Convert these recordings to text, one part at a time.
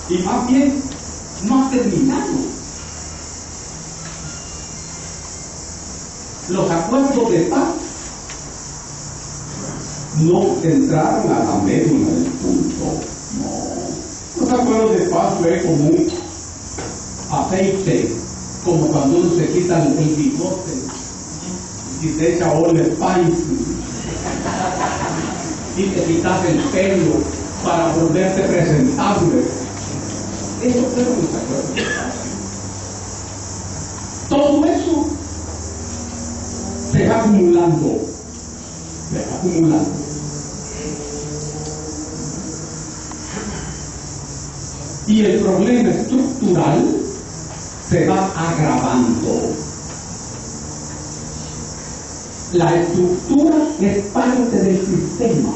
y más bien no ha terminado. Los acuerdos de paz no entraron a la médula del punto. No. Los acuerdos de paz fue como un aceite, como cuando uno se quita el bigote y te echa Old Spice y te quitas el pelo para volverte presentable. Eso fueron los acuerdos de paz. Todo eso se va acumulando. Se va acumulando. Y el problema estructural se va agravando. La estructura es parte del sistema.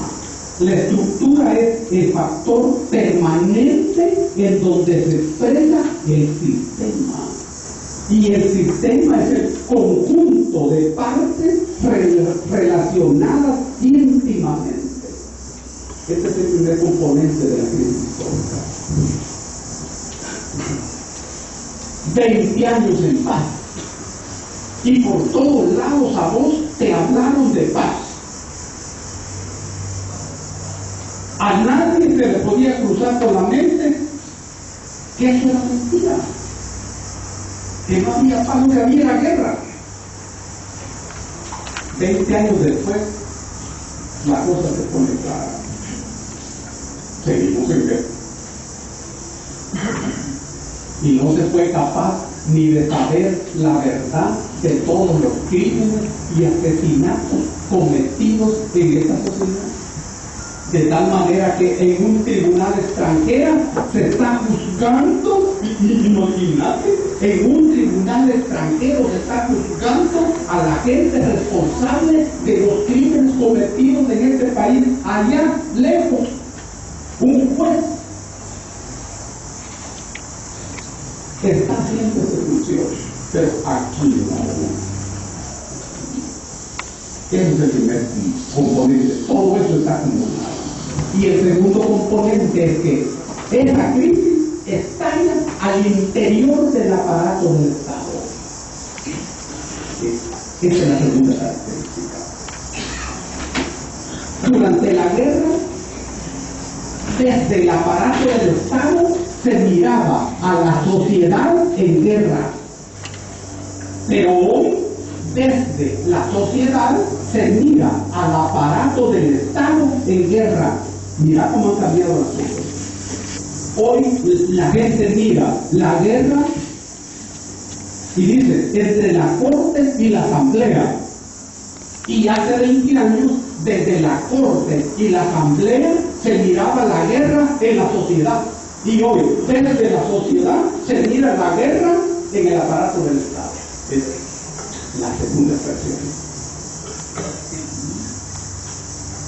La estructura es el factor permanente en donde se expresa el sistema. Y el sistema es el conjunto de partes relacionadas íntimamente. Este es el primer componente de la crisis histórica. 20 años en paz. Y por todos lados a vos te hablaron de paz. A nadie se le podía cruzar por la mente que eso era mentira. Que no había paz, que había guerra. 20 años después, la cosa se pone clara. Seguimos en guerra. Y no se fue capaz ni de saber la verdad de todos los crímenes y asesinatos cometidos en esta sociedad. De tal manera que en un tribunal extranjero se está juzgando, imagínate, en un tribunal extranjero se está juzgando a la gente responsable de los crímenes cometidos en este país, allá lejos, un juez está haciendo ejecución, pero aquí no. Ese es el primer componente, todo eso está acumulado. Y el segundo componente es que esa crisis estalla al interior del aparato del Estado. Esa es la segunda característica. Durante la guerra, desde el aparato del Estado se miraba a la sociedad en guerra. Pero hoy, desde la sociedad se mira al aparato del Estado en guerra. Mira cómo han cambiado las cosas. Hoy la gente mira la guerra y dice, entre la Corte y la Asamblea. Y hace 20 años, desde la Corte y la Asamblea, se miraba la guerra en la sociedad. Y hoy, desde la sociedad, se mira la guerra en el aparato del Estado. Es la segunda expresión.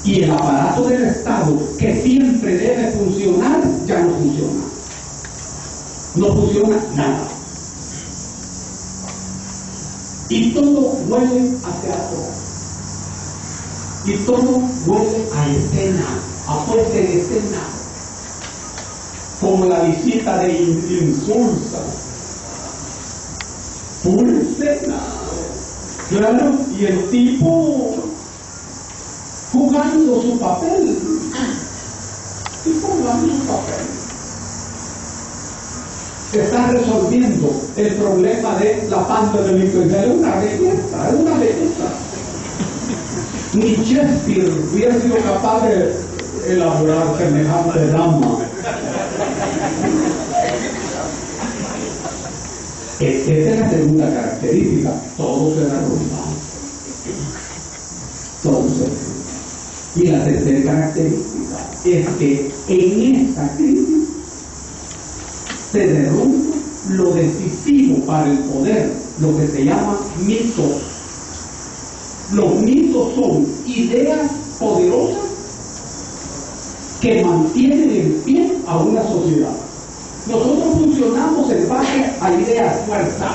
Y el aparato del Estado, que siempre debe funcionar, ya no funciona. No funciona nada. Y todo huele hacia atrás. Y todo huele a escena, a puesta en escena. Como la visita de Insulza. Pura escena. Claro, y el tipo jugando su papel. Y jugando su papel. Está resolviendo el problema de la panda de microingeniería. Es una belleza, es una belleza. Ni Shakespeare hubiera sido capaz de elaborar semejante drama. Esa es la segunda característica. Todo se derrumba. Todo se derrumba. Y la tercera característica es que en esta crisis se derrumba lo decisivo para el poder, lo que se llama mitos. Los mitos son ideas poderosas que mantienen en pie a una sociedad. Nosotros funcionamos en base a ideas fuerza.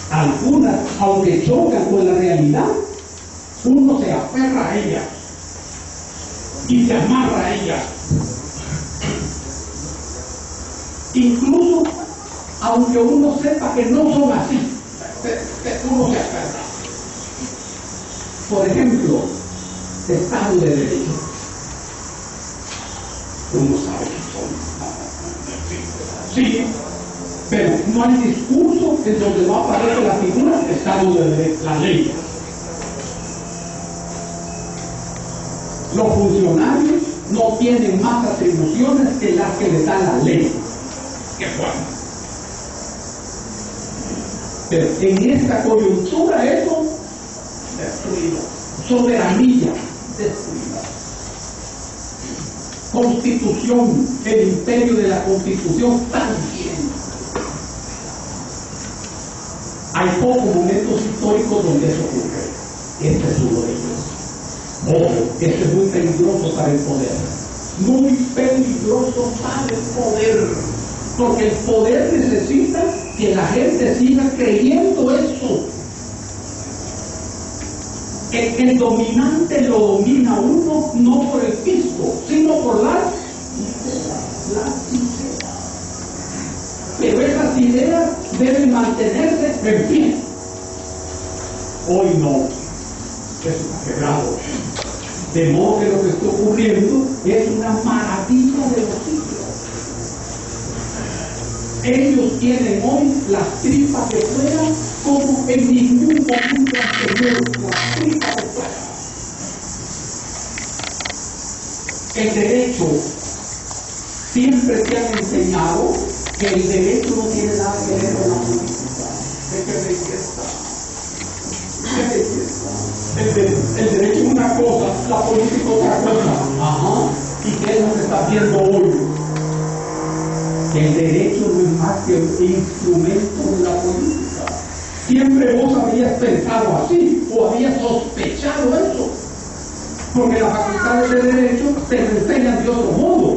Algunas, aunque chocan con la realidad, uno se aferra a ellas y se amarra a ellas. Incluso, aunque uno sepa que no son así, uno se acuerda. Por ejemplo, Estado de Derecho. Uno sabe que son. Sí, pero no hay discurso en donde no aparece la figura Estado de Derecho, la ley. Los funcionarios no tienen más atribuciones que las que les da la ley. ¡Qué bueno! Pero en esta coyuntura eso, destruido. Soberanía, destruida. Constitución, el imperio de la Constitución también. Hay pocos momentos históricos donde eso ocurre. Este es uno de ellos. Ojo, este es muy peligroso para el poder. Muy peligroso para el poder. Porque el poder necesita que la gente siga creyendo eso. El dominante lo domina a uno no por el fisco, sino por las ideas. Pero esas ideas deben mantenerse en pie. Hoy no. Eso está quebrado. De modo que lo que está ocurriendo es una maravilla de los siglos. Ellos tienen hoy las tripas de fuera como en ningún momento anterior, las tripas de fuera. El derecho, siempre se han enseñado que el derecho no tiene nada que ver con la política. ¡Qué belleza! ¡Qué belleza! El derecho es una cosa, la política es otra cosa. Ajá. ¿Y qué es lo que está haciendo hoy? Que el derecho no es más que un instrumento de la política. Siempre vos habías pensado así, o habías sospechado eso, porque las facultades de derecho te lo enseñan de otro modo.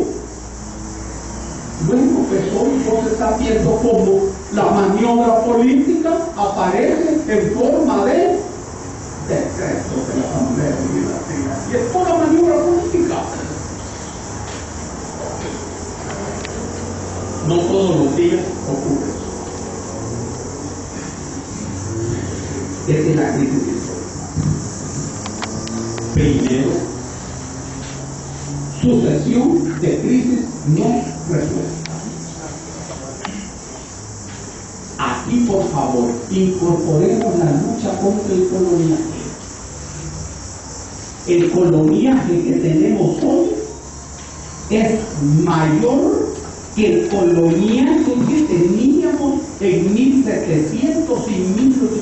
Bueno, pues hoy vos estás viendo cómo la maniobra política aparece en forma de decreto de la Asamblea Legislativa. Y es toda maniobra política. No todos los días ocurre eso. Esta es la crisis histórica. Primero, sucesión de crisis no resueltas. Aquí, por favor, incorporemos la lucha contra el coloniaje. El coloniaje que tenemos hoy es mayor que el coloniaje que teníamos en 1700 y 1800.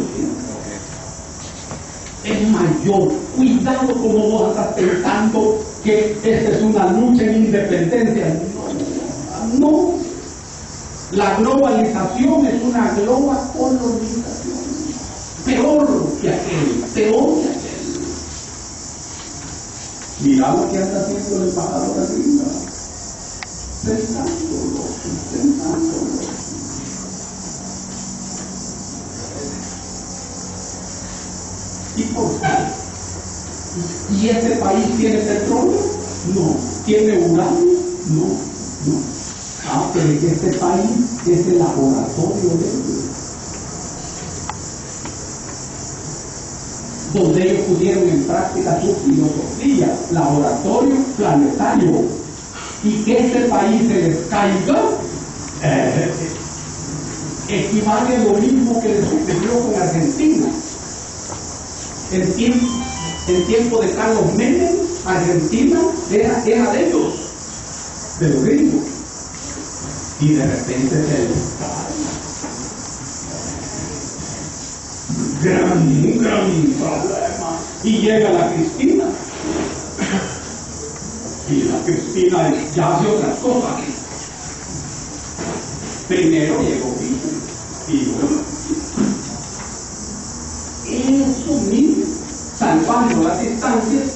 Es mayor. Cuidado como vos estás pensando que esta es una lucha en independencia. No. La globalización es una colonización. Peor que aquel. Mirá lo que anda haciendo el pájaro de arriba. Pensándolo. ¿Y por qué? ¿Y este país tiene petróleo? No. ¿Tiene uranio? No. Ah, pero este país es el laboratorio de ellos, donde ellos pusieron en práctica su filosofía, laboratorio planetario. Y que este país se les caiga, equivale a lo mismo que les ocurrió con Argentina. En tiempo de Carlos Menem, Argentina era de ellos, de los gringos. Y de repente se les cae. Un gran problema. Y llega la Cristina. Y la Cristina ya hace otras cosas. Primero llegó y bueno, eso mismo, salvando las distancias,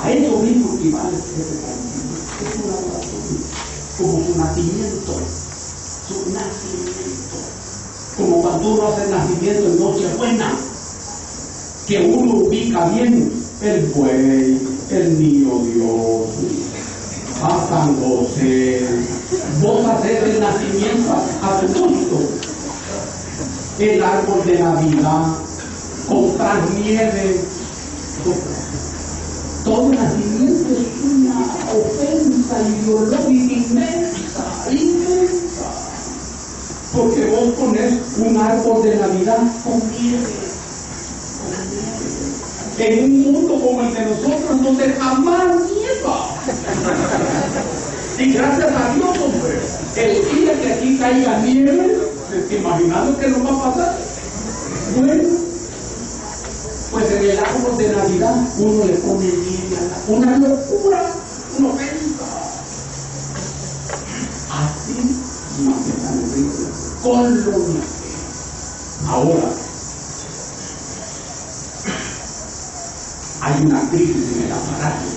a eso mismo equivale ese país. Es un laboratorio, como su nacimiento, como cuando uno hace el nacimiento en Nochebuena, que uno ubica bien el buey, el niño Dios, a San José. Vos haces el nacimiento a tu gusto. El árbol de Navidad, comprar nieve. Todo nacimiento es una ofensa ideológica inmensa. Porque vos pones un árbol de Navidad con nieve. En un mundo como el de nosotros, donde jamás nieva. Y gracias a Dios, hombre, el día que aquí caiga nieve, imaginando que no va a pasar. Bueno, pues en el árbol de Navidad uno le pone nieve a una locura, una ofensa. Así no se tan rico, con lo que. Ahora, hay una crisis en el aparato.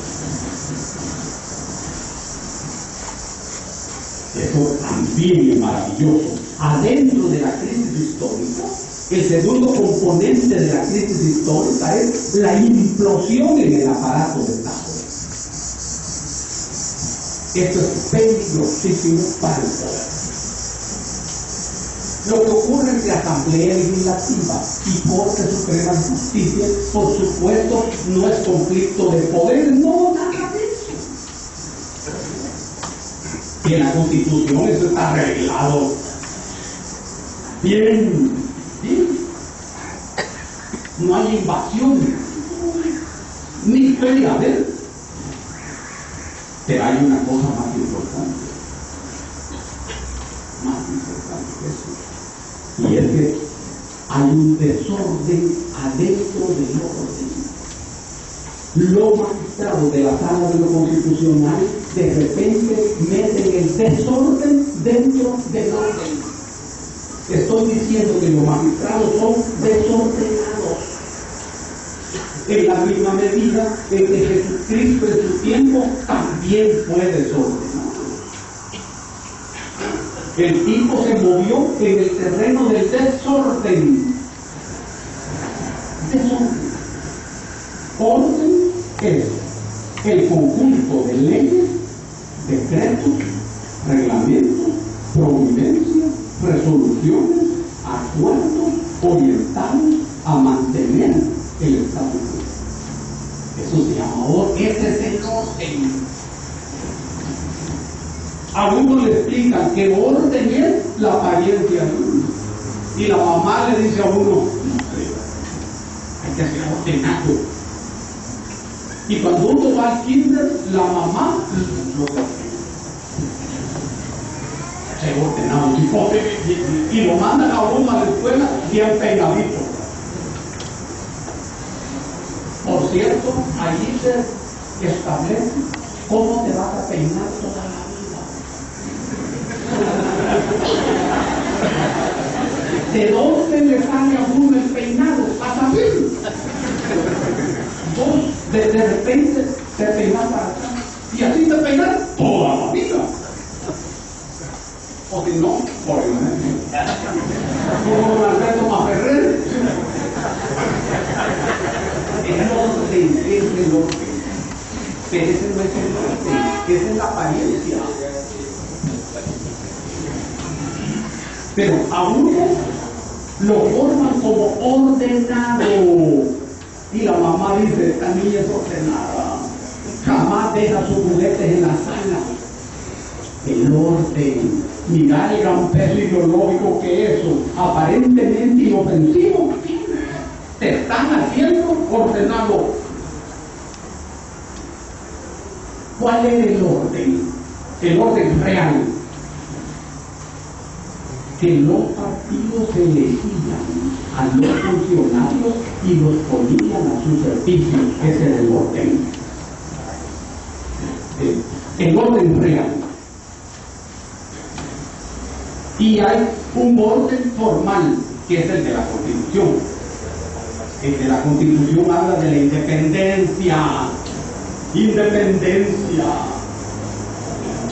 Eso también es maravilloso. Adentro de la crisis histórica, el segundo componente de la crisis histórica es la implosión en el aparato de Estado. Esto es peligrosísimo para el poder. Lo que ocurre entre Asamblea Legislativa y Corte Suprema de Justicia, por supuesto, no es conflicto de poder, no, nada de eso. Y en la Constitución eso está arreglado. Bien. No hay invasión, ni puede haber. Pero hay una cosa más importante que eso. Y es que hay un desorden adentro del orden. Los magistrados de la sala de lo constitucional de repente meten el desorden dentro del orden. Estoy diciendo que los magistrados son desordenados. En la misma medida en que Jesucristo en su tiempo también fue desordenado. El tipo se movió en el terreno del desorden. Orden es el conjunto de leyes, decretos, reglamentos, providencias, resoluciones, acuerdos orientados a mantener el Estado. Eso se llama orden. Ese es el orden. A uno le explican que orden es la apariencia de uno. Y la mamá le dice a uno, no, hay que ser ordenado. Y cuando uno va al kinder, la mamá se ordenado y lo mandan a uno a la escuela bien peinadito. Por cierto, allí se establece cómo te vas a peinar toda la vida. ¿De dónde le sale a uno el peinado? A saber. Vos de repente te peinas para atrás y así te peinas toda la vida. O si no, por el momento. Como Alberto Maferrer. El orden es el orden. Pero ese no es el orden, esa es la apariencia. Pero a uno lo forman como ordenado. Y la mamá dice, esta niña es ordenada. Jamás deja sus juguetes en la sala. El orden. Mirar el gran peso ideológico que eso, aparentemente inofensivo, te están haciendo ordenado. ¿Cuál es el orden? El orden real. Que los partidos elegían a los funcionarios y los ponían a su servicio. Ese es el orden. El orden real. Y hay un orden formal, que es el de la Constitución. El de la Constitución habla de la independencia. Independencia.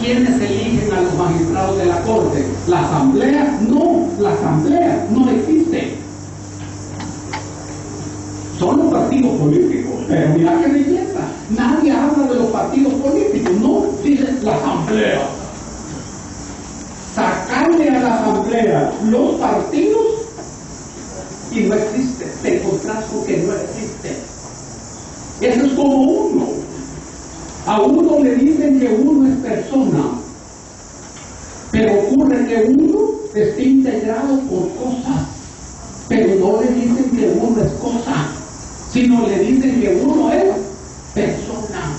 ¿Quiénes eligen a los magistrados de la Corte? ¿La Asamblea? No, la Asamblea no existe. Son los partidos políticos. Pero mira qué belleza. Nadie habla de los partidos políticos. No, dice asamblea. Sacarle a la asamblea los partidos y no existe. Te encontrás con que no existe. Eso es como uno. A uno le dicen que uno es persona, pero ocurre que uno está integrado por cosas, pero no le dicen que uno es cosa, sino le dicen que uno es persona.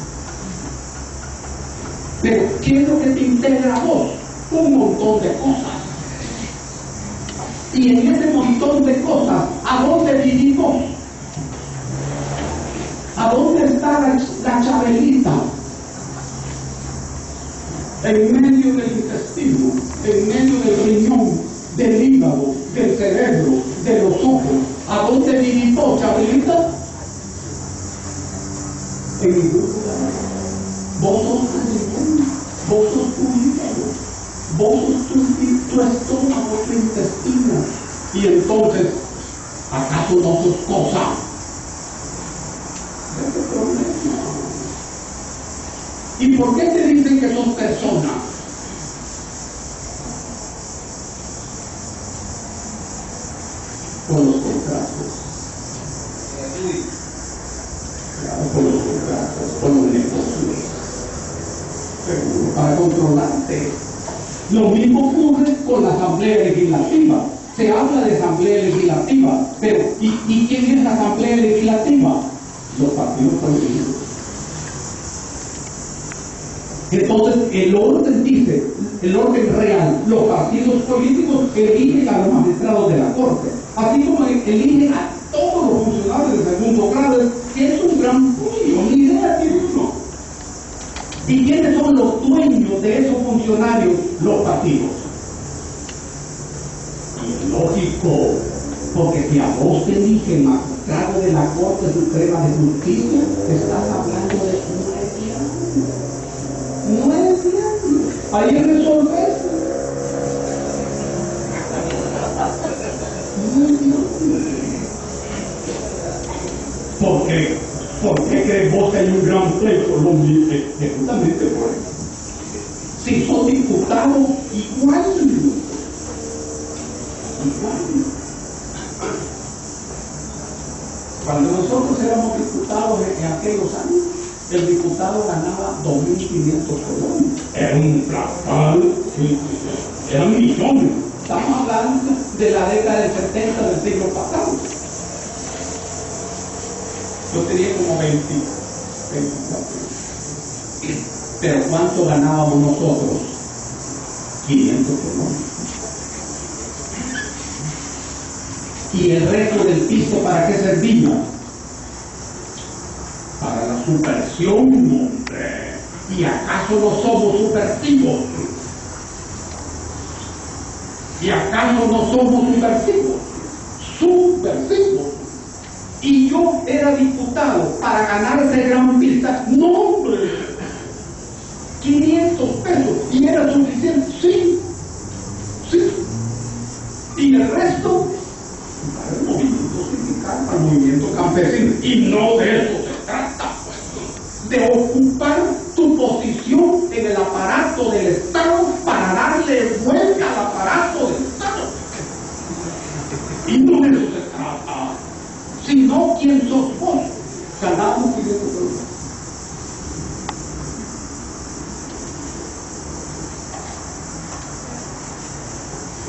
Pero ¿qué es lo que te integra a vos? Un montón de cosas. Y en ese montón de cosas, ¿a dónde vivimos? ¿A dónde está la chabelita? En medio del intestino, en medio del riñón, del hígado, del cerebro, de los ojos. ¿A dónde vivimos, chabelita? En ningún lugar. Vos sos tu riñón, vos sos tu hígado, vos sos tu estómago, tu intestino. Y entonces, ¿acaso no sos cosa? Ese es el problema. ¿Y por qué te dicen que sos persona? Por los contratos. Claro, por los contratos, por los negocios. Seguro, para controlarte. Lo mismo ocurre con la Asamblea Legislativa. Se habla de Asamblea Legislativa, pero ¿y quién es la Asamblea Legislativa? Los partidos políticos. Entonces, el orden dice, el orden real, los partidos políticos eligen a los magistrados de la Corte, así como eligen a todos los funcionarios del segundo grado, que es un gran puño, ni idea tiene uno. ¿Y quiénes son los dueños de esos funcionarios? Los partidos. Y es lógico, porque si a vos te eligen magistrado de la Corte Suprema de Justicia, estás hablando de su no es cierto. Ahí resolver. ¿Por qué? ¿Por qué crees vos que hay un gran pleito? Justamente por eso. Si son diputados, igual. Cuando nosotros éramos diputados en aquellos años, el diputado ganaba 2.500 colones. Era un platal, eran millones. Estamos hablando de la década del 70 del siglo pasado. Yo tenía como 24. Pero ¿cuánto ganábamos nosotros? 500 colones. ¿Y el resto del piso para qué servía? Para la subversión, hombre. ¿Y acaso no somos subversivos? ¿Y acaso no somos subversivos? Subversivos. Y yo era diputado para ganar ese gran pista. No, hombre. 500 pesos. ¿Y era suficiente? Sí. Sí. ¿Y el resto? Para el movimiento sindical, para el movimiento campesino. Y no de eso se trata, pues. De ocupar tu posición en el aparato del Estado para darle vuelta al aparato del Estado. Y no de eso se trata. Sino quién sos vos. Ganamos 500 pesos.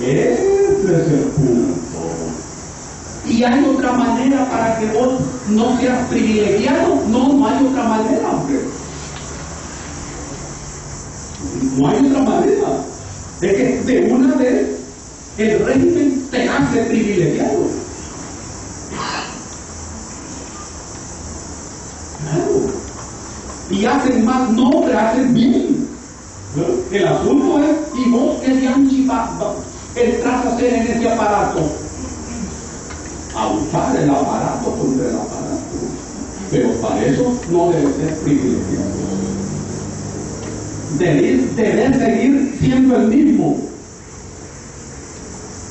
Ese es el punto. ¿Y hay otra manera para que vos no seas privilegiado? No hay otra manera, hombre. No hay otra manera. Es que de una vez el régimen te hace privilegiado. Claro. Y hacen más, no, pero hacen bien. El asunto es, ¿y vos qué entras a hacer en ese aparato? A usar el aparato contra el aparato. Pero para eso no debe ser privilegiado. Debe seguir siendo el mismo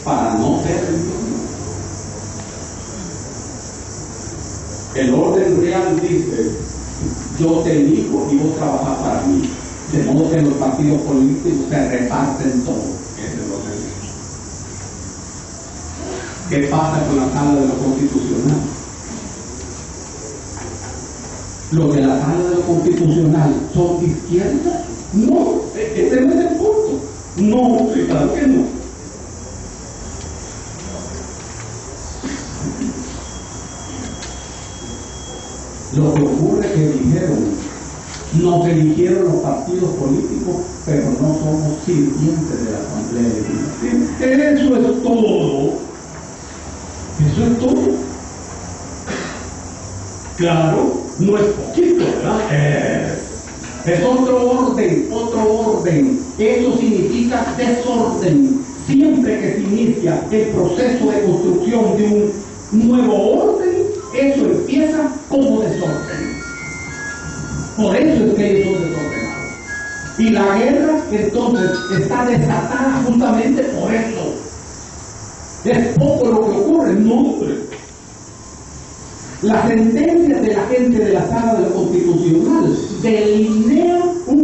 para no ser el mismo. El orden real dice: yo te elijo y vos trabajas para mí. De modo que los partidos políticos se reparten todo. Ese es lo que dice. ¿Qué pasa con la sala de lo constitucional? Los de la sala de lo constitucional son de izquierda. No, ese no es el punto. No, claro que no. Lo que ocurre es que nos eligieron los partidos políticos, pero no somos sirvientes de la Asamblea Legislativa. Eso es todo. Eso es todo. Claro, no es poquito, ¿verdad? Es otro orden, otro orden. Eso significa desorden. Siempre que se inicia el proceso de construcción de un nuevo orden, eso empieza como desorden. Por eso es que ellos son desordenados. Y la guerra entonces está desatada justamente por eso. Es poco lo que ocurre, no, hombre. Las sentencias de la gente de la sala de lo constitucional delinean un